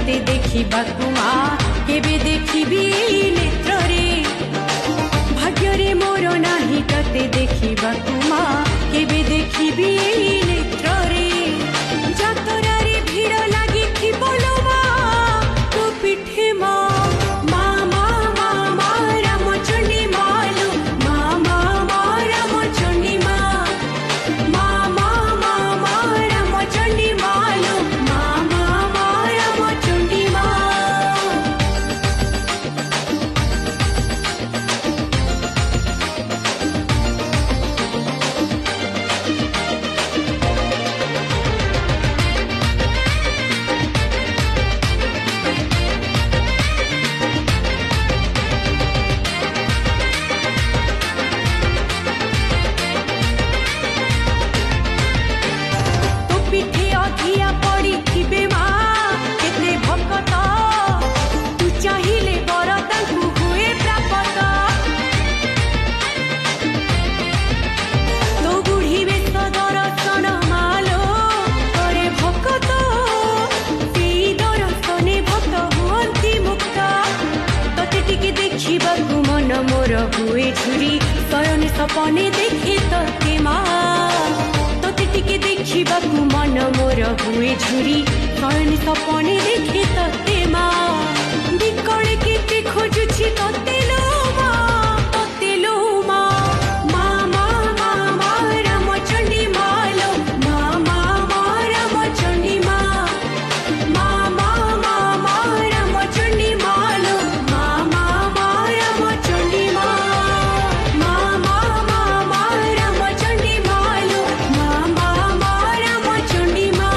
तते देखिबा कुमा केबे देखिबी नेत्र रे भाग्य रे मोर नाही तते देखिबा कुमा केबे देखिबी नेत्र रे जातरा रे भीड़ लागी कि बोलो मा तो पिठे मा मोर हुए झुरी शयन सपने देखे तते मा तते टिके देखिबाकु मन मोर हुए झुरी शयन सपने देखे तते मा बिकळे केते खोजुछि तते लो मा तते लो मा मा मा मा मा रामचंडी मालो मा मा मा रामचंडी मा मा मा मा मा रामचंडी मालो मा मा मा रामचंडी मा मा मा मा मा रामचंडी मालो मा मा मा रामचंडी मा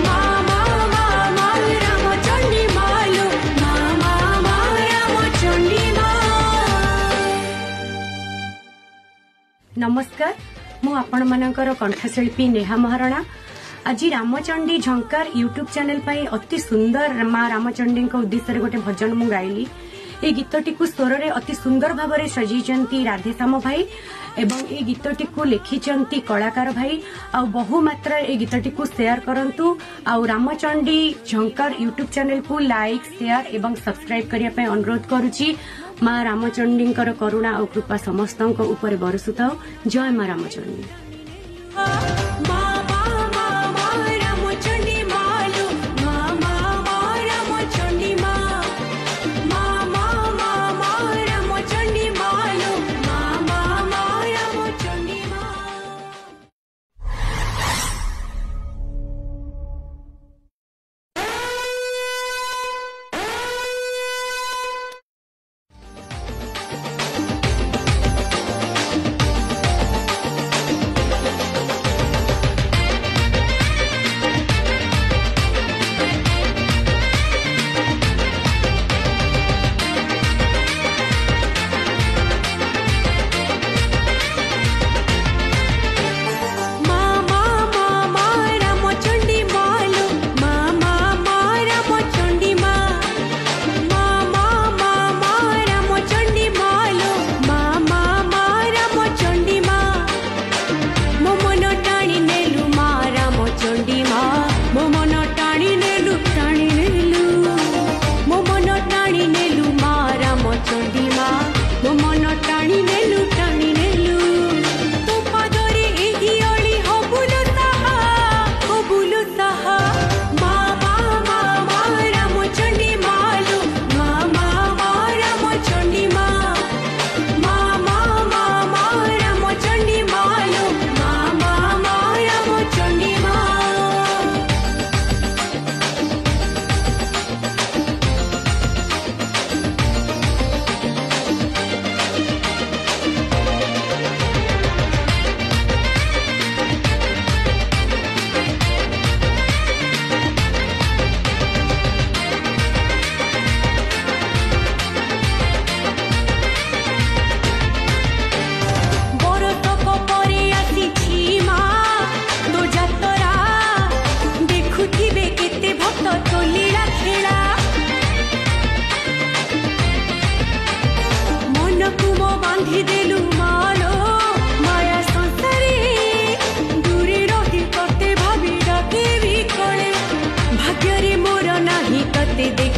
मा मा मा मा रामचंडी मालो मा मा मा रामचंडी मा। नमस्कार, मु आपण मानकर कंठशिल्पी नेहा महाराणा। आज रामचंडी झंकार यूट्यूब चैनल पर अति सुंदर माँ रामचंडी उद्देश्य गोटे भजन मु गाइली। ए गीतटी को स्वर रे अति सुंदर भाव में सजाई राधेश्याम भाई एवं ए गीतटी को लिखिचंती कलाकार भाई आ बहु मात्रा ए गीतटी को शेयर करंतु आ रामचंडी झंकार यूट्यूब चैनल को लाइक शेयर एवं सब्सक्राइब करिया पे अनुरोध करूची। माँ रामचंडी करुणा और कृपा समस्त ऊपर बरसुता। जय माँ रामचंडी।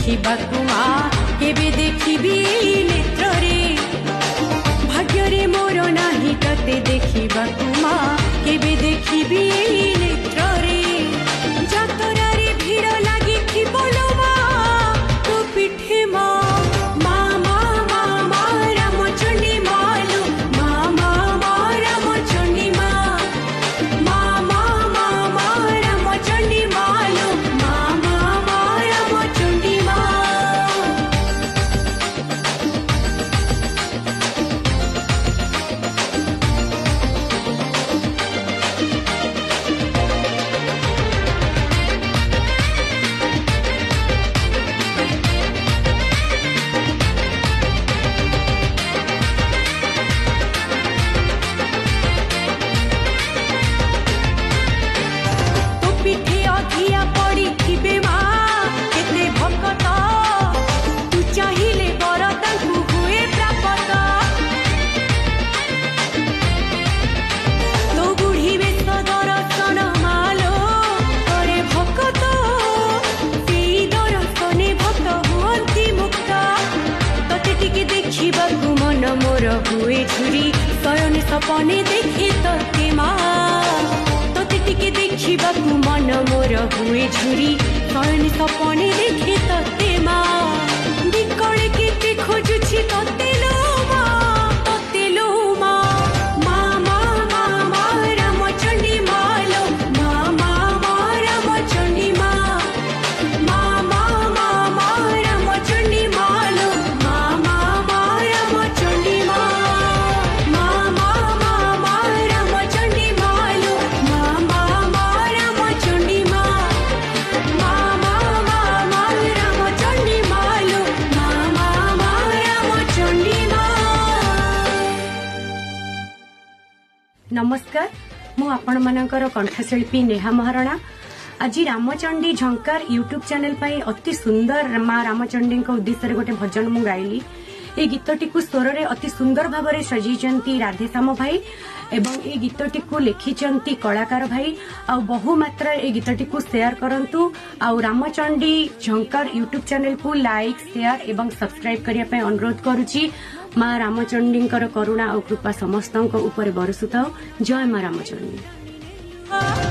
देखिबाकु माँ केबे देखिबी नेत्र रे भाग्य रे मोर नाही तते देखिबाकु माँ केबे देखिबी नेत्र रे जातरा रे भीड़ लागी बोलो माँ तो पिठे माँ हुए झुरी शयन सपने देखे तते माँ तते टिके देखिबाकु मन मोर हुए झुरी शयन सपने देखे तते माँ बिकले केते खोजुछि तते लो माँ तते लो माँ माँ माँ माँ माँ रामचंडी मालो माँ माँ माँ रामचंडी माँ माँ माँ माँ माँ रामचंडी मालो माँ माँ माँ रामचंडी नमस्कार मु आपण मानकर कंठशिल्पी नेहा महाराणा आज रामचंडी झंकार यूट्यूब चैनल पाई अति सुंदर माँ रामचंडी उद्देश्य गोटे भजन मु गाइली ए गीतटी को स्वर रे अति सुंदर भाव में सजाई राधेश्याम भाई एवं ए गीतटी को लिखिचंती कलाकार भाई आउ बहु मात्रा ए गीतटी को शेयर करंतु आउ रामचंडी झंकार यूट्यूब चैनल को लाइक शेयर एवं सब्सक्राइब करिया पे अनुरोध करूची माँ रामचंडी करुणा और कृपा समस्त ऊपर बरसुता जय माँ रामचंडी।